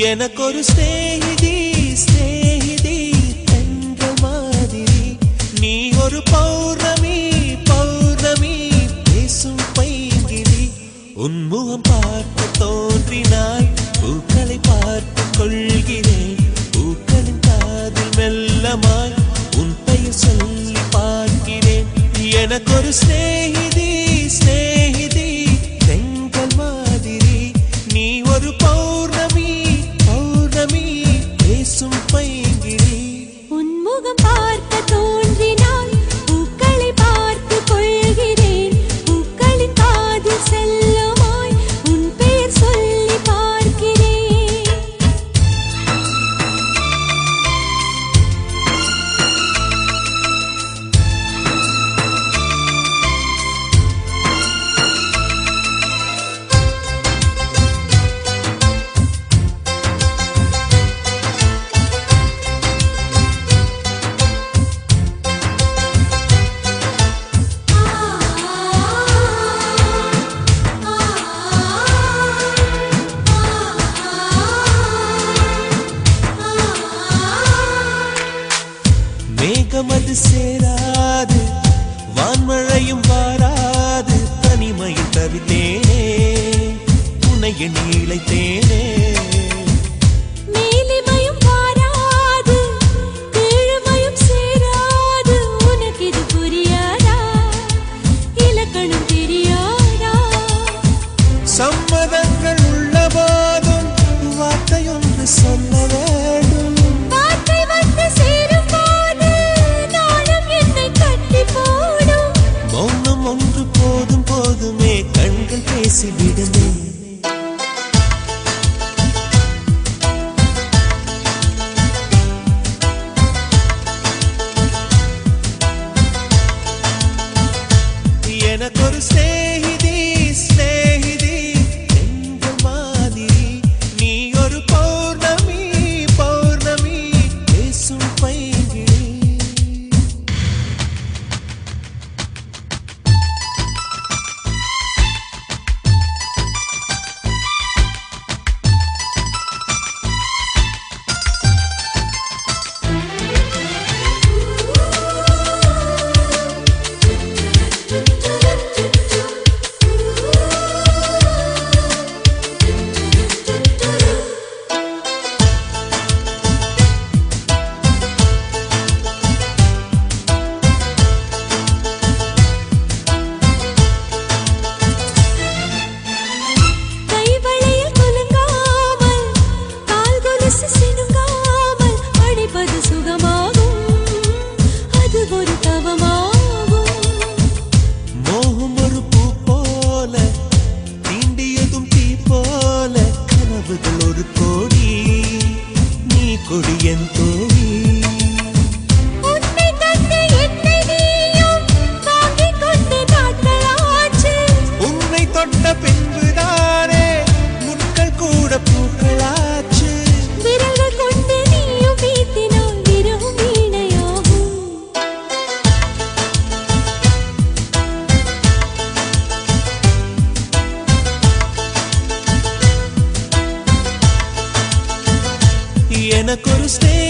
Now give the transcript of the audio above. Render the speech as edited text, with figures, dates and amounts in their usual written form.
எனக்கொரு ஸ்நேகிதி ஸ்நேகிதி என்ற மாதிரி நீ ஒரு பௌர்ணமி பௌர்ணமி பேசும் பைங்கிலி உன்முகம் பார்த்து தோன்றினாய் பூக்களை பார்த்து கொள்கிறேன் பூக்களின் காதில் மெல்லமாய் உன் பெயர் சொல்லி பார்க்கிறேன் எனக்கொரு ஸ்நேகிதி ஸ்நேகிதி தெங்கள் மாதிரி நீ ஒரு பௌர்ணமி பௌர்ணமி பேசும் பைங்கிலி உன்முகம் பார்க்க தோன்றினாய் பூக்களை பார்த்து கொள்கிறேன் பூக்களின் காதில் செல்லமாய் உன் பெயர் சொல்லி பார்க்கிறேன் மேகமது சேராது வான்மழையும் வாராது தனிமையில் தவித்தேனே உன்னை எண்ணி இழைத்தேனே மேலிமையும் வாராது கீழ்மையும் சேராது உனக்கு இது புரியாதா இலக்கணம் தெரியாதா சம்மதங்கள் உள்ள போதும் வார்த்தையொன்று சொல்ல வேண்டும் வார்த்தை வந்து சேரும் போது நாளும் என்னை கட்டி போடும் மௌனம் ஒன்று போதும் போதுமே கண்கள் பேசிவிடுமே எனக்கொரு ஸ்நேகிதி ஸ்நேகிதி என்ற மாதிரி நீ ஒரு பௌர்ணமி பௌர்ணமி பேசும் பைங்கிலி கைவளையில் குலுங்காமல் கால் கொலுசு சினுங்காமல் அடிப்பது சுகமாகும் அது ஒரு தவமாகும் மோகம் ஒரு பூ போல தீண்டியதும் தீ போல கனவுகள் ஒரு கோடி நீ கொடி என் தோழி உன்னை கண்டு என்னை நீயும் வாங்கிக் கொண்டு நாட்களாச்சு உன்னை தொட்ட பின்புதானே முட்கள் கூட பூக்களாச்சு விரல்கள் கொண்டு நீயும் வீட்டினால் விரவும் வீணையாகும் எனக்கொரு ஸ்நேகிதி